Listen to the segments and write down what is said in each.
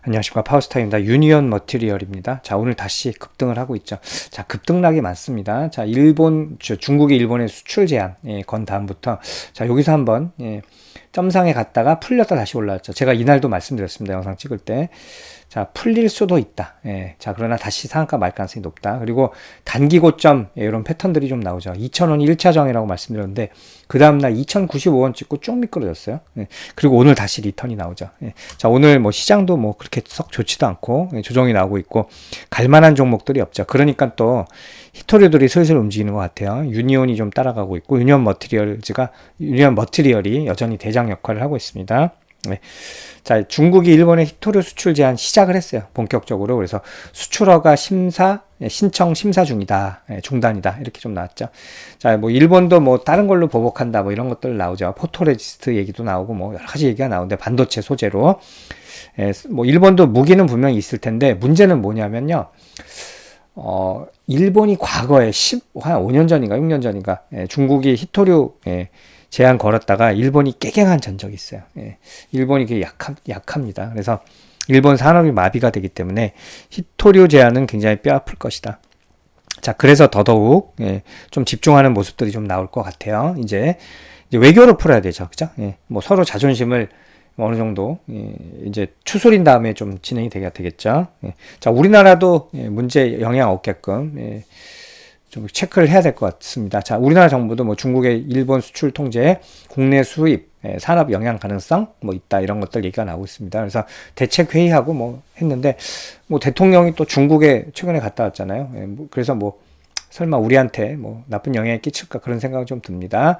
안녕하십니까, 파우스타입니다. 유니온 머티리얼입니다. 자, 오늘 다시 급등을 하고 있죠. 자, 급등락이 많습니다. 자, 중국이 일본에 수출 제한 건 다음부터, 자, 여기서 한번 점상에 갔다가 풀렸다 다시 올라왔죠. 제가 이날도 말씀드렸습니다. 영상 찍을 때. 자, 풀릴 수도 있다. 자, 그러나 다시 상한가 말 가능성이 높다. 그리고 단기 고점, 이런 패턴들이 좀 나오죠. 2,000원 1차 정이라고 말씀드렸는데, 그 다음날 2,095원 찍고 쭉 미끄러졌어요. 그리고 오늘 다시 리턴이 나오죠. 자, 오늘 뭐 시장도 뭐 그렇게 썩 좋지도 않고, 조정이 나오고 있고, 갈만한 종목들이 없죠. 그러니까 또, 히토류들이 슬슬 움직이는 것 같아요. 유니온이 좀 따라가고 있고, 유니온 머티리얼이 여전히 대장 역할을 하고 있습니다. 네. 자, 중국이 일본에 히토류 수출 제한 시작을 했어요. 본격적으로. 그래서 수출허가 신청 심사 중이다. 중단이다. 이렇게 좀 나왔죠. 자, 뭐 일본도 뭐 다른 걸로 보복한다. 뭐 이런 것들 나오죠. 포토레지스트 얘기도 나오고 뭐 여러 가지 얘기가 나오는데, 반도체 소재로. 뭐 일본도 무기는 분명히 있을 텐데, 문제는 뭐냐면요. 일본이 과거에 한 5년 전인가 6년 전인가 중국이 히토류 제한 걸었다가 일본이 깨갱한 전적이 있어요. 일본이 그게 약합니다. 그래서 일본 산업이 마비가 되기 때문에 히토류 제한은 굉장히 뼈아플 것이다. 자, 그래서 더더욱 좀 집중하는 모습들이 좀 나올 것 같아요. 이제 외교로 풀어야 되죠. 그죠? 뭐 서로 자존심을 어느 정도 이제 추스린 다음에 좀 진행이 되겠죠. 자, 우리나라도 문제 영향 없게끔 좀 체크를 해야 될 것 같습니다. 자, 우리나라 정부도 뭐 중국의 일본 수출 통제, 국내 수입, 산업 영향 가능성 뭐 있다, 이런 것들 얘기가 나오고 있습니다. 그래서 대책 회의하고 뭐 했는데, 뭐 대통령이 또 중국에 최근에 갔다 왔잖아요. 그래서 뭐 설마 우리한테 뭐 나쁜 영향이 끼칠까, 그런 생각이 좀 듭니다.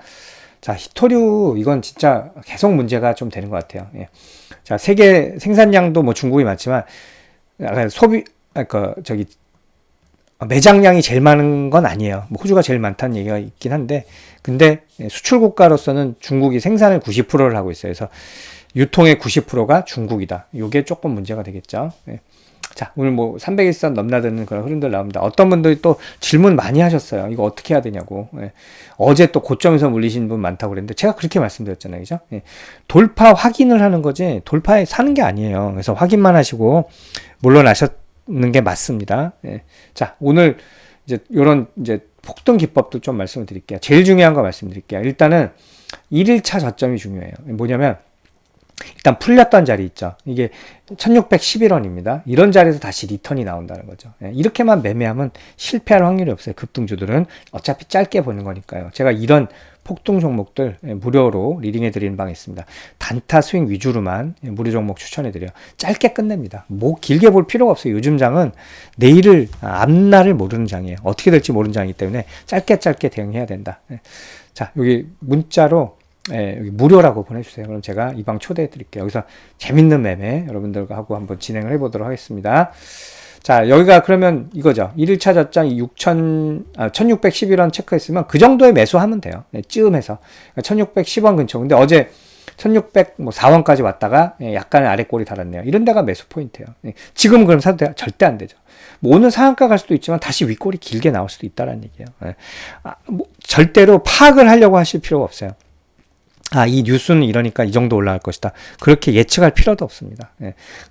자, 히토류 이건 진짜 계속 문제가 좀 되는 것 같아요. 자, 세계 생산량도 뭐 중국이 많지만 매장량이 제일 많은 건 아니에요. 뭐 호주가 제일 많다는 얘기가 있긴 한데, 근데 수출 국가로서는 중국이 생산을 90%를 하고 있어요. 그래서 유통의 90%가 중국이다. 이게 조금 문제가 되겠죠. 자, 오늘 뭐 300일선 넘나드는 그런 흐름들 나옵니다. 어떤 분들이 또 질문 많이 하셨어요. 이거 어떻게 해야 되냐고. 어제 또 고점에서 물리신 분 많다고 그랬는데, 제가 그렇게 말씀드렸잖아요. 그죠? 돌파 확인을 하는 거지 돌파에 사는 게 아니에요. 그래서 확인만 하시고 물러나셨는 게 맞습니다. 자, 오늘 요런 폭등 기법도 좀 말씀을 드릴게요. 제일 중요한 거 말씀드릴게요. 일단은 1일차 저점이 중요해요. 뭐냐면, 일단 풀렸던 자리 있죠. 이게 1611원입니다. 이런 자리에서 다시 리턴이 나온다는 거죠. 이렇게만 매매하면 실패할 확률이 없어요. 급등주들은 어차피 짧게 보는 거니까요. 제가 이런 폭등 종목들 무료로 리딩해 드리는 방이 있습니다. 단타 스윙 위주로만 무료 종목 추천해 드려요. 짧게 끝냅니다. 뭐 길게 볼 필요가 없어요. 요즘 장은 앞날을 모르는 장이에요. 어떻게 될지 모르는 장이기 때문에 짧게 대응해야 된다. 자, 여기 문자로 여기 무료라고 보내주세요. 그럼 제가 이 방 초대해 드릴게요. 여기서 재밌는 매매 여러분들과 하고 한번 진행을 해보도록 하겠습니다. 자, 여기가 그러면 이거죠. 1일차 저점 1611원 체크했으면 그 정도에 매수하면 돼요. 찌음해서. 1610원 근처. 근데 어제 1604원까지 왔다가 약간의 아래꼬리 달았네요. 이런 데가 매수 포인트예요. 지금 그럼 사도 돼요? 절대 안 되죠. 뭐 오늘 상한가 갈 수도 있지만 다시 윗꼬리 길게 나올 수도 있다는 얘기예요. 절대로 파악을 하려고 하실 필요가 없어요. 이 뉴스는 이러니까 이 정도 올라갈 것이다. 그렇게 예측할 필요도 없습니다.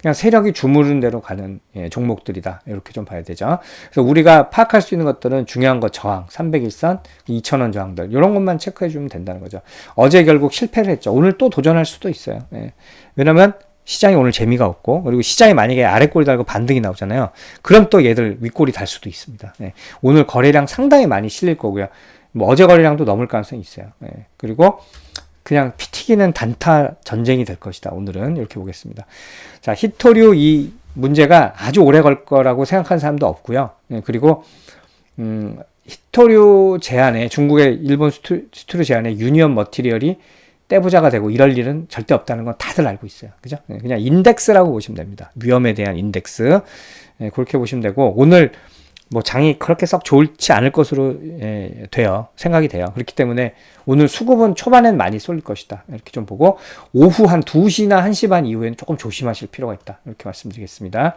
그냥 세력이 주무른 대로 가는 종목들이다. 이렇게 좀 봐야 되죠. 그래서 우리가 파악할 수 있는 것들은 중요한 거 저항, 300일선, 2,000원 저항들 이런 것만 체크해 주면 된다는 거죠. 어제 결국 실패를 했죠. 오늘 또 도전할 수도 있어요. 왜냐면 시장이 오늘 재미가 없고, 그리고 시장이 만약에 아래꼬리 달고 반등이 나오잖아요. 그럼 또 얘들 윗꼬리 달 수도 있습니다. 오늘 거래량 상당히 많이 실릴 거고요. 뭐 어제 거래량도 넘을 가능성이 있어요. 그리고 그냥 피 튀기는 단타 전쟁이 될 것이다. 오늘은 이렇게 보겠습니다. 자, 히토류 이 문제가 아주 오래 걸 거라고 생각하는 사람도 없고요. 그리고 히토류 제한에, 중국의 일본 수출류 제한에 유니온 머티리얼이 떼부자가 되고 이럴 일은 절대 없다는 건 다들 알고 있어요. 그죠? 그냥 인덱스라고 보시면 됩니다. 위험에 대한 인덱스. 그렇게 보시면 되고, 오늘 뭐 장이 그렇게 썩 좋지 않을 것으로 생각이 돼요. 그렇기 때문에 오늘 수급은 초반엔 많이 쏠릴 것이다. 이렇게 좀 보고, 오후 한 2시나 1시 반 이후에는 조금 조심하실 필요가 있다. 이렇게 말씀드리겠습니다.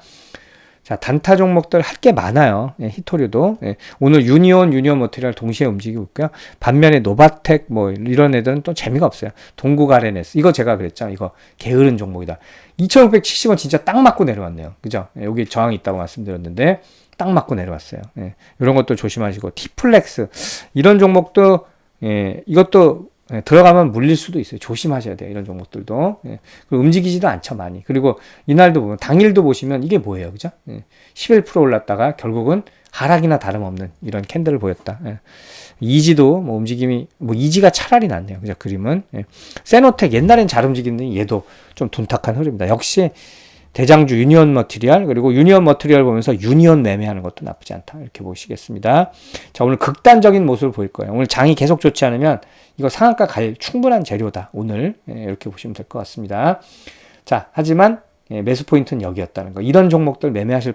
자, 단타 종목들 할 게 많아요. 예, 히토류도. 예, 오늘 유니온 머티리얼 동시에 움직이고 있고요. 반면에 노바텍 뭐 이런 애들은 또 재미가 없어요. 동국 RNS. 이거 제가 그랬죠. 이거 게으른 종목이다. 2670원 진짜 딱 맞고 내려왔네요. 그죠? 예, 여기 저항이 있다고 말씀드렸는데 딱 맞고 내려왔어요. 예, 이런 것도 조심하시고 티플렉스 이런 종목도 예, 이것도 예, 들어가면 물릴 수도 있어요. 조심하셔야 돼요. 이런 종목들도. 예, 움직이지도 않죠, 많이. 그리고 이날도 보면, 당일도 보시면 이게 뭐예요, 그죠? 예, 11% 올랐다가 결국은 하락이나 다름없는 이런 캔들을 보였다. 예. 이지도 뭐 움직임이, 뭐 이지가 차라리 낫네요. 그죠? 그림은. 예. 세노텍 옛날엔 잘 움직이는데 얘도 좀 둔탁한 흐름입니다. 역시 대장주 유니온 머티리얼, 그리고 유니온 머티리얼 보면서 유니온 매매하는 것도 나쁘지 않다. 이렇게 보시겠습니다. 자, 오늘 극단적인 모습을 보일 거예요. 오늘 장이 계속 좋지 않으면 이거 상한가 갈 충분한 재료다. 오늘 이렇게 보시면 될 것 같습니다. 자, 하지만 매수 포인트는 여기였다는 거. 이런 종목들 매매하실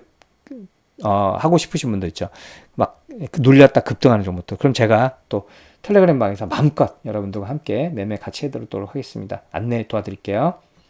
하고 싶으신 분들 있죠. 막 눌렸다 급등하는 종목들. 그럼 제가 또 텔레그램 방에서 마음껏 여러분들과 함께 매매 같이 해드리도록 하겠습니다. 안내 도와드릴게요.